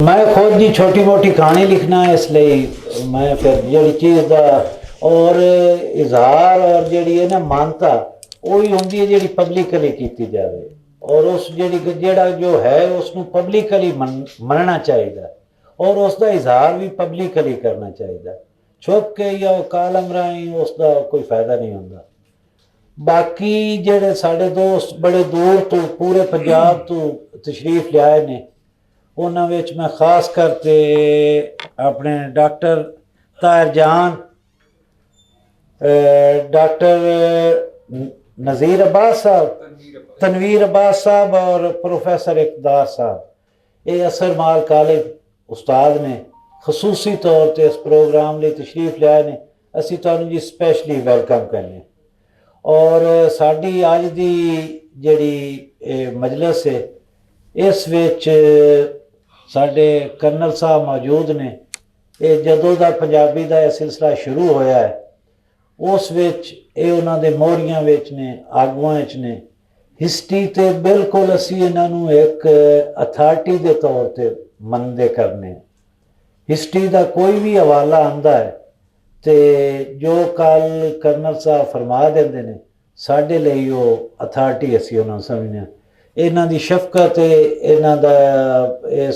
मैं खुद जी छोटी मोटी कहानी लिखना है, इसलिए मैं फिर जी चीज़ का और इजहार और जी है ना मानता वही होंगी है जी पब्लिकली की जाए और उस जेड़ा जो है उसनों पब्लिकली मनना चाहिए और उसका इजहार भी पब्लिकली करना चाहिए। छुप के या कालम राही उसका कोई फायदा नहीं होता। बाकी जेड़े साढ़े दोस्त बड़े दूर तो पूरे पंजाब तो तशरीफ लियाए ने उन्होंने विच मैं खास करके अपने डॉक्टर ताहिर जान, डॉक्टर नज़ीर अब्बास साहब, तनवीर अब्बास साहब और प्रोफेसर इकदार साहब, ये असर माल कॉलेज उस्ताद ने खसूसी तौर पर इस प्रोग्राम लिए तशरीफ लिया ने। असी तुहानू जी स्पैशली वेलकम करने और साड़ी अज की जिहड़ी मजलिस है इस विच साडे कर्नल साहब मौजूद ने। ये जदों दा पंजाबी दा यह सिलसिला शुरू होया है उस विच ये उन्हां दे मोहरियां विच ने, आगुआं विच ने। हिस्ट्री ते बिल्कुल असी इन्हां नूं एक अथॉरिटी के तौर पर मनदे करने। हिस्ट्री का कोई भी हवाला आंदा है तो जो कल कर्नल साहब फरमा देंदे ने साडे लई वो अथॉरिटी असी उन्हां समझने। इन्हां दी शफकत इन्हां दा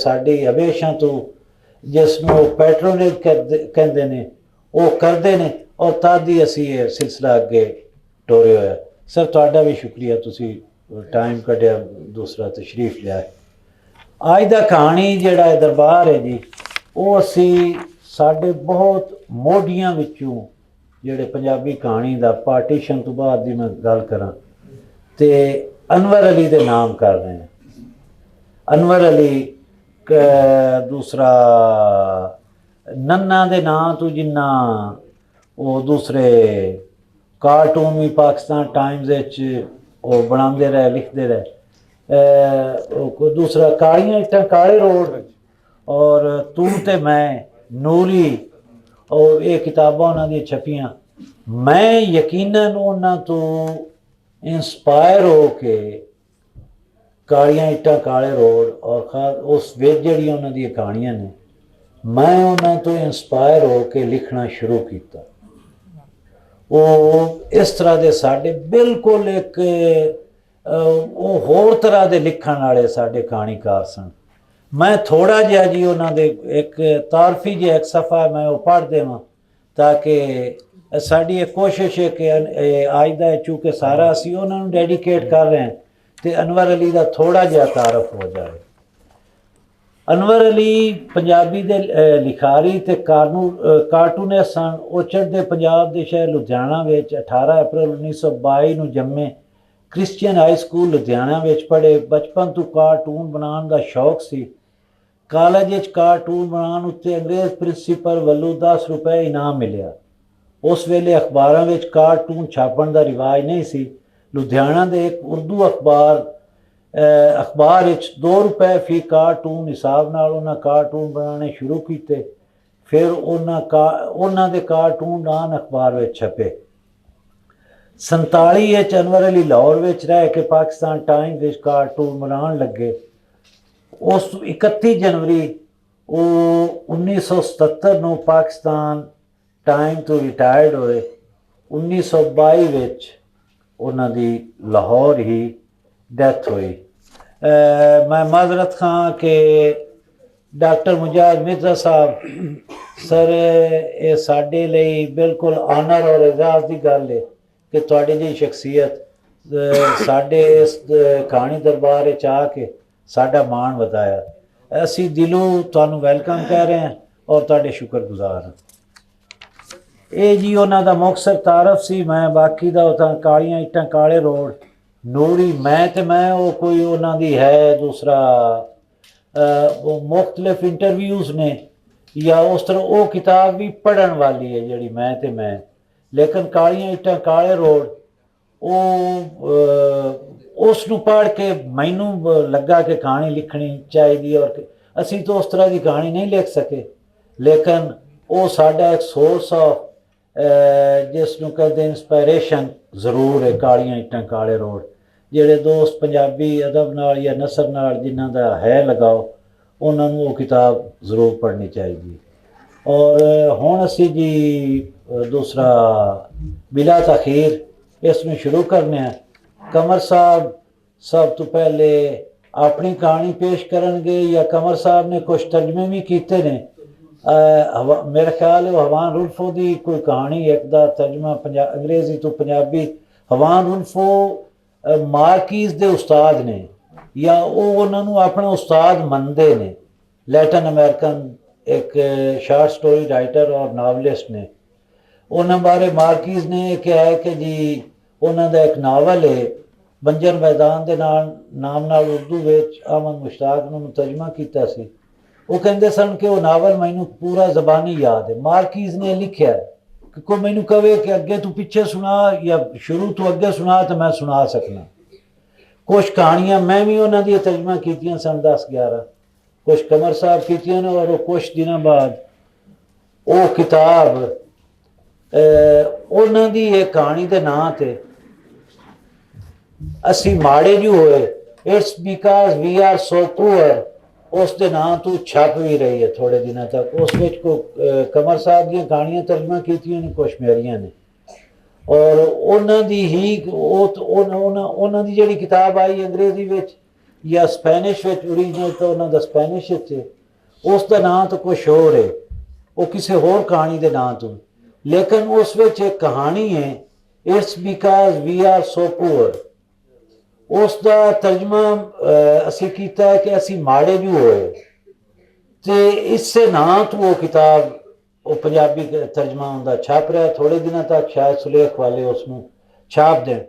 साडी हमेशा तो जिसनों पैट्रोनेज कहंदे ने वो करते ने और तद ही असी ये सिलसिला अगे टोरे होया। सर तुहाडा भी शुक्रिया, तुसी टाइम कढ़िया दूसरा तशरीफ लिया। अज दा कहानी जिहड़ा दरबार है जी वो असी साडे बहुत मोढियां विचों जिहड़े पंजाबी कहानी दा पार्टीशन तो बाद दी मैं गल करां ते अनवर अली दे नाम कर रहे हैं। अनवर अली दूसरा नन्ना दे नाम तो जिन्ना वो दूसरे कार्टून भी पाकिस्तान टाइम्स वो बनाते रहे, लिखते रहे। दूसरा कालियां इट्टां काले रोड और तू ते मैं, नूरी और ये किताबां उन्होंने छपियां। मैं यकीनन उन्होंने तो इंस्पायर हो के कालियां इट्टां काले रोड और खास उस विच जिहड़ियां उन्हां दी कहानियां ने मैं उन्होंने तो इंस्पायर हो के लिखना शुरू किया। वो इस तरह के साढ़े बिल्कुल एक वो होर तरह के लिखण वाले साढ़े कहानीकार सन। मैं थोड़ा जिहा जी उन्होंने एक तारफी जिहा एक सफ़ा मैं वो पढ़ देवां ताकि साड़ी एक कोशिश है कि अज का चूँकि सारा असी उन्होंने डेडिकेट कर रहे हैं तो अनवर अली का थोड़ा जिहा तारफ हो जाए। अनवर अली पंजाबी दे लिखारी ते कार्टूनिस्ट सन। वो चढ़दे पंजाब के शहर लुधियाना विच 18 अप्रैल 1922 नूं जम्मे। क्रिश्चियन हाई स्कूल लुधियाना विच पढ़े। बचपन तो कार्टून बनाने का शौक सी। कॉलेज कार्टून बनाने उत्ते अंग्रेज़ प्रिंसीपल वालों 10 रुपए इनाम मिलिया। उस वेले अखबारों में कार्टून छापण का रिवाज नहीं सी। लुधियाना के एक उर्दू अखबार 2 रुपए फी कार्टून हिसाब नाल उन्हें कार्टून बनाने शुरू किए। फिर उन्होंने दे कार्टून आन अखबार में छपे। 47 अनवर अली लाहौर में रह के पाकिस्तान टाइम्स कार्टून बनाने लगे। उस 31 जनवरी 1977 नूं पाकिस्तान टाइम तो रिटायर्ड होए। 1922 उन्हां दी लाहौर ही डैथ हुई। मैं माजरत खां के डॉक्टर मुजाहिद मिर्जा साहब सर ये साडे लई बिल्कुल आनर और एजाज की गल है कि तुहाडी जी शख्सियत साडे इस कहानी दरबार च आके साडा मान वधाया। असी दिलों तुहानू वेलकम कह रहे हैं और तुहाडे शुक्रगुजार हैं। ये जी उन्हों का मुख्तसर तारफ सी। मैं बाकी का उतना कालियां इट्टां काले रोड नूरी मैं वो कोई उन्होंने है दूसरा वो मुख्तलिफ इंटरव्यूज़ ने या उस तरह वो किताब भी पढ़न वाली है जी मैं। लेकिन कालियां इट्टां काले रोड वो उसनू पढ़ के मैनू लगा कि कहानी लिखनी चाहिए और असी तो उस तरह की कहानी नहीं लिख सके। लेकिन वो साडा एक सोर्स ऑफ जिसनू कहते इंस्पायरेशन जरूर है। कालियां इट्टां काले रोड जेड़े दोस्त पंजाबी अदब नाल या नसर नाल जिन्हां दा है लगाओ ਉਹਨਾਂ ਨੂੰ ਉਹ ਕਿਤਾਬ ਜ਼ਰੂਰ ਪੜ੍ਹਨੀ ਚਾਹੀਦੀ। ਔਰ ਹੁਣ ਅਸੀਂ ਜੀ ਦੂਸਰਾ ਬਿਲਾ ਤਖੀਰ ਇਸ ਨੂੰ ਸ਼ੁਰੂ ਕਰਨੇ ਆ। ਕਮਰ ਸਾਹਿਬ ਸਭ ਤੋਂ ਪਹਿਲੇ ਆਪਣੀ ਕਹਾਣੀ ਪੇਸ਼ ਕਰਨਗੇ, ਜਾਂ ਕਮਰ ਸਾਹਿਬ ਨੇ ਕੁਛ ਤਰਜਮੇ ਵੀ ਕੀਤੇ ਨੇ। मेरा ख्याल है हवान रुल्फो की कोई कहानी एक दा तर्जमा अंग्रेजी तो पंजाबी। हवान रुल्फो मार्कीज़ दे उस्ताद ने, या वो उन्होंने अपना उस्ताद मनते ने। लैटिन अमेरिकन एक शार्ट स्टोरी राइटर और नावलिस्ट ने। उन्होंने बारे मार्कीज़ ने कहा है कि जी उन्होंने एक नावल है बंजर मैदान के नाम नाल उर्दू विच अहमद मुश्ताक ने तर्जमा किया सी। वो कहते सन कि वो नावल मैनू पूरा जबानी याद है। मार्कीज़ ने लिखा कि कोई मैनू कहे कि अगे तू पिछे सुना या शुरू तो अगे सुना तो मैं सुना सकना। कुछ कहानियां मैं भी उन्होंने तर्जमा कीतियां सन 10-11, कुछ कमर साहब कीतियां ने। और कुछ दिनों बाद वो किताब उन्होंने एक कहानी के नाम ते असी माड़े जो होए, it's because we are so poor, उस दे नाम तो छप भी रही है थोड़े दिनों तक। उस विच को कमर साहब दी कहानियां तर्जमा कीतियां ने, कुछ मेरियां ने। और उन्हां दी ही उन्हां दी जिहड़ी किताब आई अंग्रेजी विच या स्पैनिश विच, ओरिजिनल तो उन्हां दा स्पैनिश च, उस दा नाम तो कुछ होर है, वो किसी होर कहानी दे नाम तो। लेकिन उस विच एक कहानी है, it's because we are so poor. उसका तर्जमा असी किया है कि असी माड़े भी होए। तो इससे ना तो वो किताब वो पंजाबी तर्जमा उनका छाप रहा थोड़े दिनों तक, शायद सुलेख वाले उसनों छाप दें।